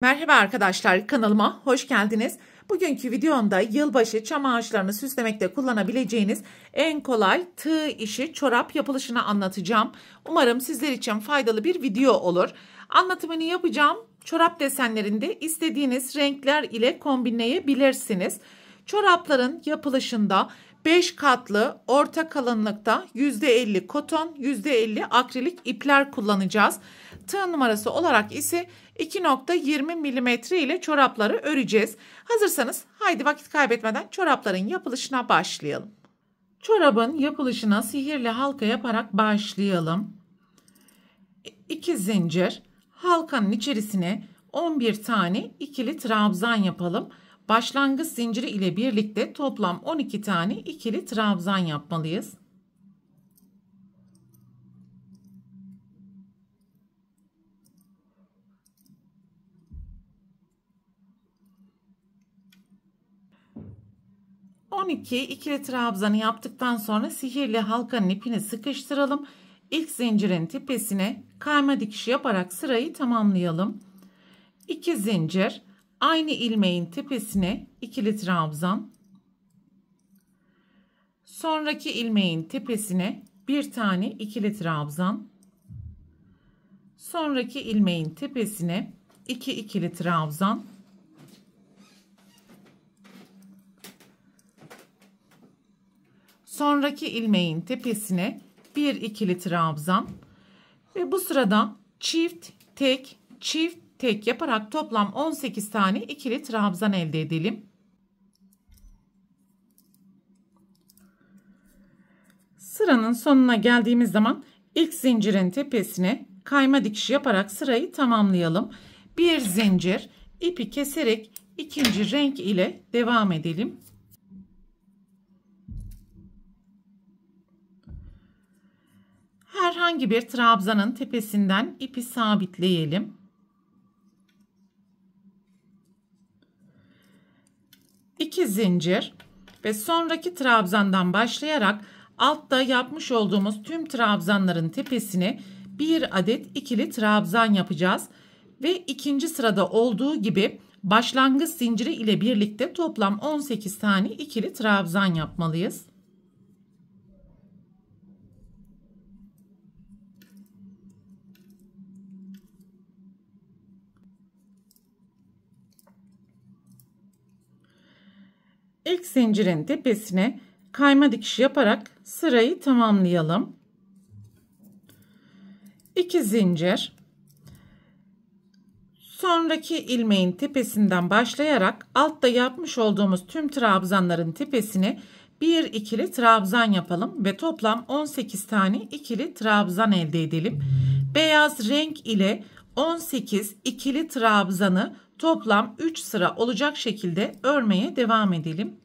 Merhaba arkadaşlar, kanalıma hoş geldiniz. Bugünkü videomda yılbaşı çam ağaçlarını süslemekte kullanabileceğiniz en kolay tığ işi çorap yapılışını anlatacağım. Umarım sizler için faydalı bir video olur. Anlatımını yapacağım. Çorap desenlerinde istediğiniz renkler ile kombinleyebilirsiniz. Çorapların yapılışında 5 katlı orta kalınlıkta %50 koton, %50 akrilik ipler kullanacağız. Tığ numarası olarak ise 2.20 mm ile çorapları öreceğiz. Hazırsanız haydi vakit kaybetmeden çorapların yapılışına başlayalım. Çorabın yapılışına sihirli halka yaparak başlayalım. 2 zincir, halkanın içerisine 11 tane ikili trabzan yapalım. Başlangıç zinciri ile birlikte toplam 12 tane ikili trabzan yapmalıyız. İkili trabzanı yaptıktan sonra sihirli halkanın ipini sıkıştıralım. İlk zincirin tepesine kayma dikişi yaparak sırayı tamamlayalım. 2 zincir, aynı ilmeğin tepesine ikili trabzan. Sonraki ilmeğin tepesine bir tane ikili trabzan. Sonraki ilmeğin tepesine 2 ikili trabzan. Sonraki ilmeğin tepesine bir ikili trabzan ve bu sırada çift tek yaparak toplam 18 tane ikili trabzan elde edelim. Sıranın sonuna geldiğimiz zaman ilk zincirin tepesine kayma dikişi yaparak sırayı tamamlayalım. Bir zincir, ipi keserek ikinci renk ile devam edelim. Herhangi bir trabzanın tepesinden ipi sabitleyelim. İki zincir ve sonraki trabzandan başlayarak altta yapmış olduğumuz tüm trabzanların tepesine bir adet ikili trabzan yapacağız. Ve ikinci sırada olduğu gibi başlangıç zinciri ile birlikte toplam 18 tane ikili trabzan yapmalıyız. İlk zincirin tepesine kayma dikişi yaparak sırayı tamamlayalım. 2 zincir. Sonraki ilmeğin tepesinden başlayarak altta yapmış olduğumuz tüm trabzanların tepesine bir ikili trabzan yapalım ve toplam 18 tane ikili trabzan elde edelim. Beyaz renk ile 18 ikili trabzanı toplam 3 sıra olacak şekilde örmeye devam edelim.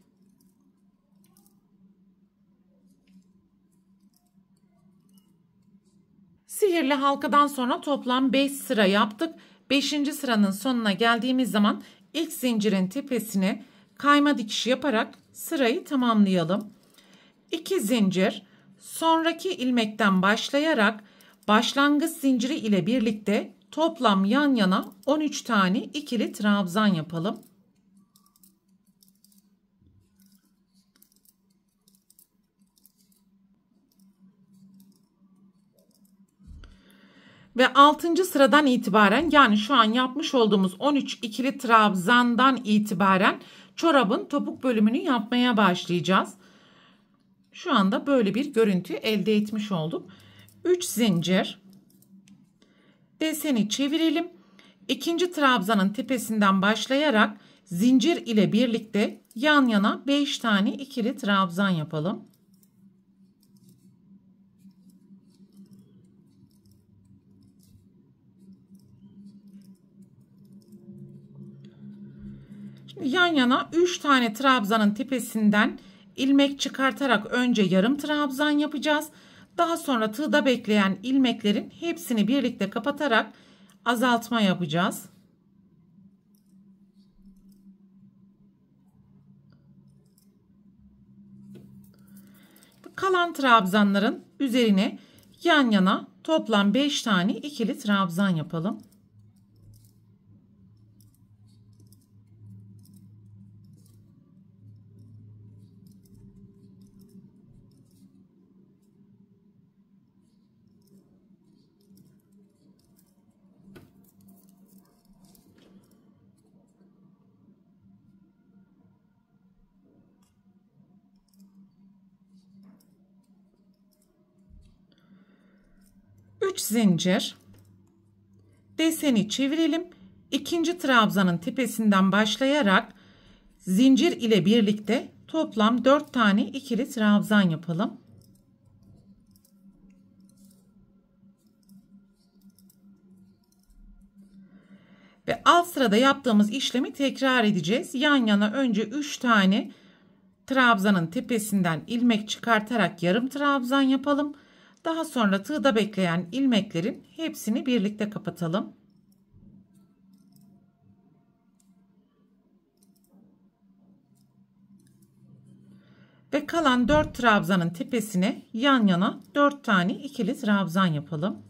Sihirli halkadan sonra toplam 5 sıra yaptık. 5. sıranın sonuna geldiğimiz zaman ilk zincirin tepesine kayma dikişi yaparak sırayı tamamlayalım. 2 zincir, sonraki ilmekten başlayarak başlangıç zinciri ile birlikte toplam yan yana 13 tane ikili trabzan yapalım. Ve 6. sıradan itibaren, yani şu an yapmış olduğumuz 13 ikili trabzandan itibaren çorabın topuk bölümünü yapmaya başlayacağız. Şu anda böyle bir görüntü elde etmiş olduk. 3 zincir, deseni çevirelim. İkinci trabzanın tepesinden başlayarak zincir ile birlikte yan yana 5 tane ikili trabzan yapalım. Şimdi yan yana 3 tane trabzanın tepesinden ilmek çıkartarak önce yarım trabzan yapacağız. Daha sonra tığda bekleyen ilmeklerin hepsini birlikte kapatarak azaltma yapacağız. Kalan trabzanların üzerine yan yana toplam 5 tane ikili trabzan yapalım. 3 zincir, deseni çevirelim. İkinci trabzanın tepesinden başlayarak zincir ile birlikte toplam 4 tane ikili trabzan yapalım. Ve alt sırada yaptığımız işlemi tekrar edeceğiz. Yan yana önce 3 tane trabzanın tepesinden ilmek çıkartarak yarım trabzan yapalım. Daha sonra tığda bekleyen ilmeklerin hepsini birlikte kapatalım. Ve kalan 4 trabzanın tepesine yan yana 4 tane ikili trabzan yapalım.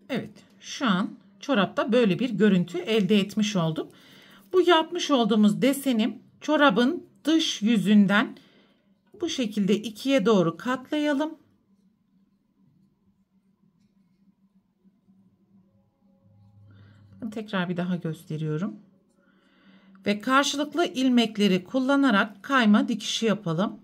Evet, şu an çorapta böyle bir görüntü elde etmiş olduk. Bu yapmış olduğumuz desenim çorabın dış yüzünden bu şekilde ikiye doğru katlayalım. Tekrar bir daha gösteriyorum. Ve karşılıklı ilmekleri kullanarak kayma dikişi yapalım.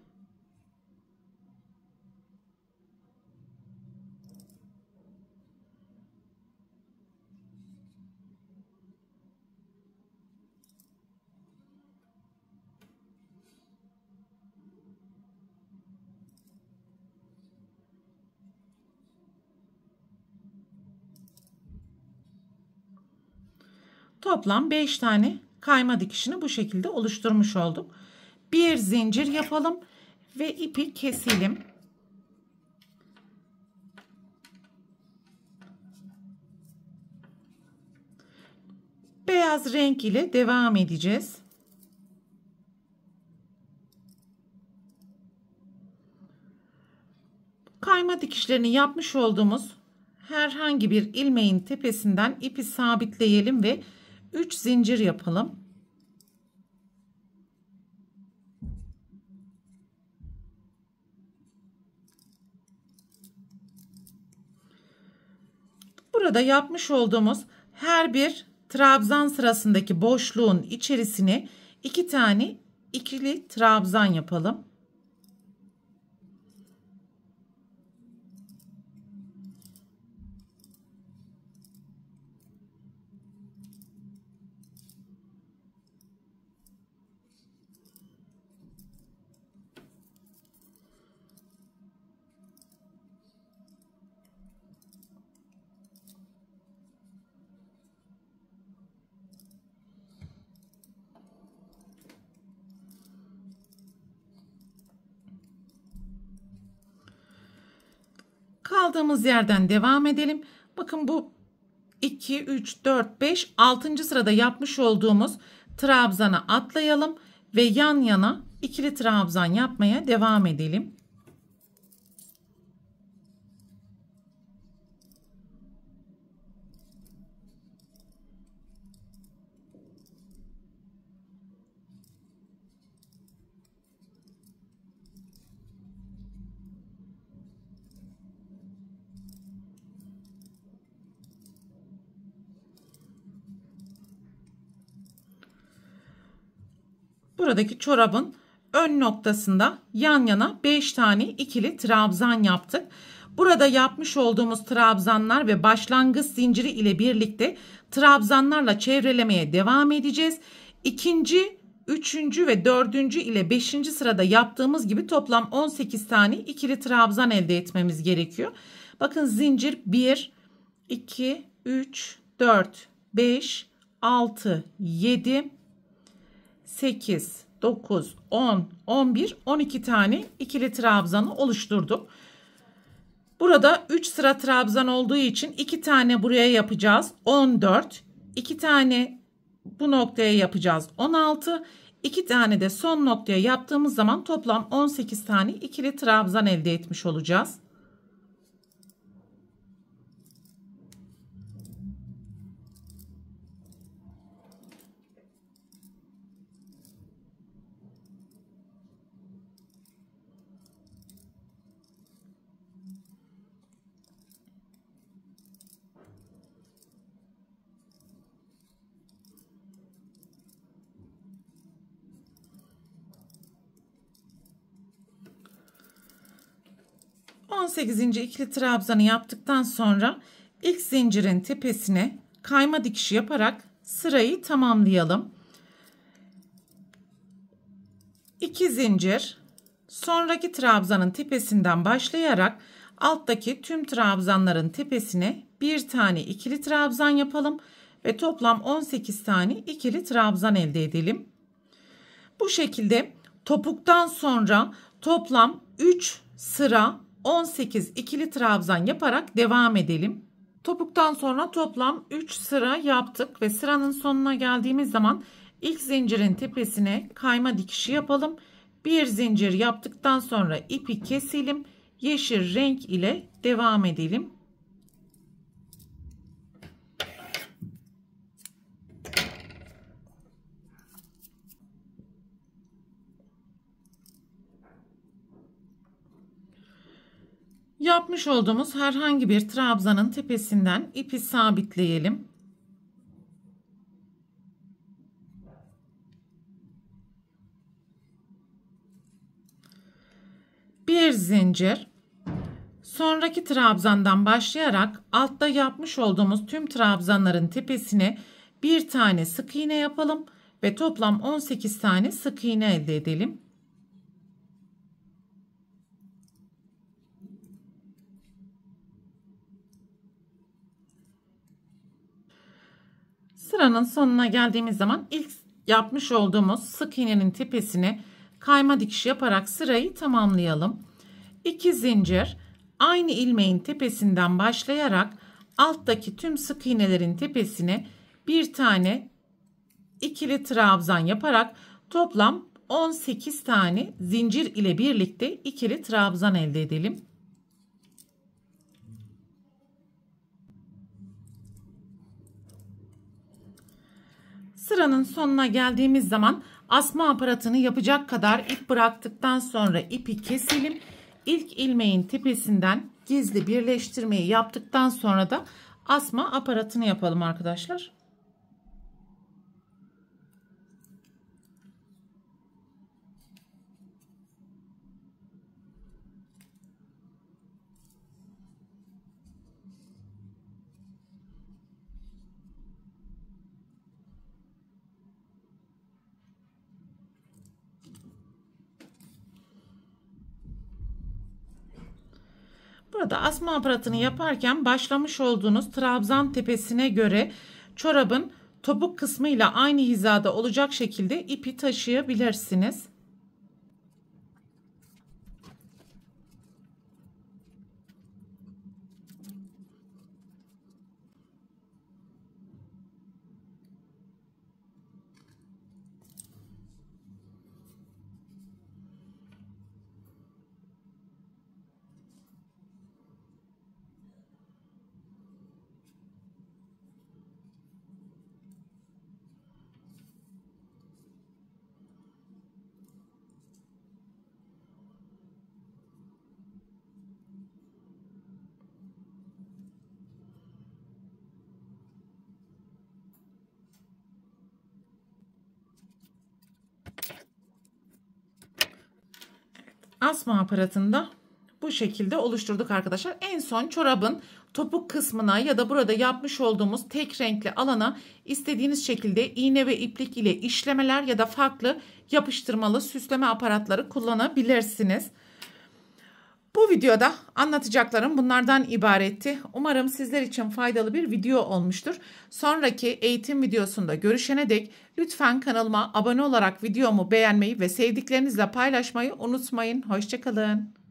Toplam 5 tane kayma dikişini bu şekilde oluşturmuş olduk. Bir zincir yapalım ve ipi keselim. Beyaz renk ile devam edeceğiz. Kayma dikişlerini yapmış olduğumuz herhangi bir ilmeğin tepesinden ipi sabitleyelim ve 3 zincir yapalım. Burada yapmış olduğumuz her bir trabzan sırasındaki boşluğun içerisine 2 tane ikili trabzan yapalım. Kaldığımız yerden devam edelim. Bakın bu 2, 3, 4, 5, 6. sırada yapmış olduğumuz trabzana atlayalım ve yan yana ikili trabzan yapmaya devam edelim. Buradaki çorabın ön noktasında yan yana 5 tane ikili trabzan yaptık. Burada yapmış olduğumuz trabzanlar ve başlangıç zinciri ile birlikte trabzanlarla çevrelemeye devam edeceğiz. İkinci, üçüncü ve dördüncü ile 5. sırada yaptığımız gibi toplam 18 tane ikili trabzan elde etmemiz gerekiyor. Bakın zincir 1, 2, 3, 4, 5, 6, 7, 8, 9, 10, 11, 12 tane ikili trabzanı oluşturduk. Burada 3 sıra trabzan olduğu için 2 tane buraya yapacağız. 14, 2 tane bu noktaya yapacağız. 16, 2 tane de son noktaya yaptığımız zaman toplam 18 tane ikili trabzan elde etmiş olacağız. 18. ikili trabzanı yaptıktan sonra ilk zincirin tepesine kayma dikişi yaparak sırayı tamamlayalım. 2 zincir, sonraki trabzanın tepesinden başlayarak alttaki tüm trabzanların tepesine bir tane ikili trabzan yapalım ve toplam 18 tane ikili trabzan elde edelim. Bu şekilde topuktan sonra toplam 3 sıra 18 ikili trabzan yaparak devam edelim. Topuktan sonra toplam 3 sıra yaptık ve sıranın sonuna geldiğimiz zaman ilk zincirin tepesine kayma dikişi yapalım. Bir zincir yaptıktan sonra ipi keselim. Yeşil renk ile devam edelim. Yapmış olduğumuz herhangi bir trabzanın tepesinden ipi sabitleyelim. Bir zincir, sonraki trabzandan başlayarak altta yapmış olduğumuz tüm trabzanların tepesine bir tane sık iğne yapalım ve toplam 18 tane sık iğne elde edelim. Sıranın sonuna geldiğimiz zaman ilk yapmış olduğumuz sık iğnenin tepesine kayma dikiş yaparak sırayı tamamlayalım. 2 zincir, aynı ilmeğin tepesinden başlayarak alttaki tüm sık iğnelerin tepesine bir tane ikili trabzan yaparak toplam 18 tane zincir ile birlikte ikili trabzan elde edelim. Sıranın sonuna geldiğimiz zaman asma aparatını yapacak kadar ip bıraktıktan sonra ipi keselim. İlk ilmeğin tepesinden gizli birleştirmeyi yaptıktan sonra da asma aparatını yapalım arkadaşlar. Burada asma aparatını yaparken başlamış olduğunuz trabzan tepesine göre çorabın topuk kısmıyla aynı hizada olacak şekilde ipi taşıyabilirsiniz. Asma aparatında bu şekilde oluşturduk arkadaşlar. En son çorabın topuk kısmına ya da burada yapmış olduğumuz tek renkli alana istediğiniz şekilde iğne ve iplik ile işlemeler ya da farklı yapıştırmalı süsleme aparatları kullanabilirsiniz. Bu videoda anlatacaklarım bunlardan ibaretti. Umarım sizler için faydalı bir video olmuştur. Sonraki eğitim videosunda görüşene dek lütfen kanalıma abone olarak videomu beğenmeyi ve sevdiklerinizle paylaşmayı unutmayın. Hoşça kalın.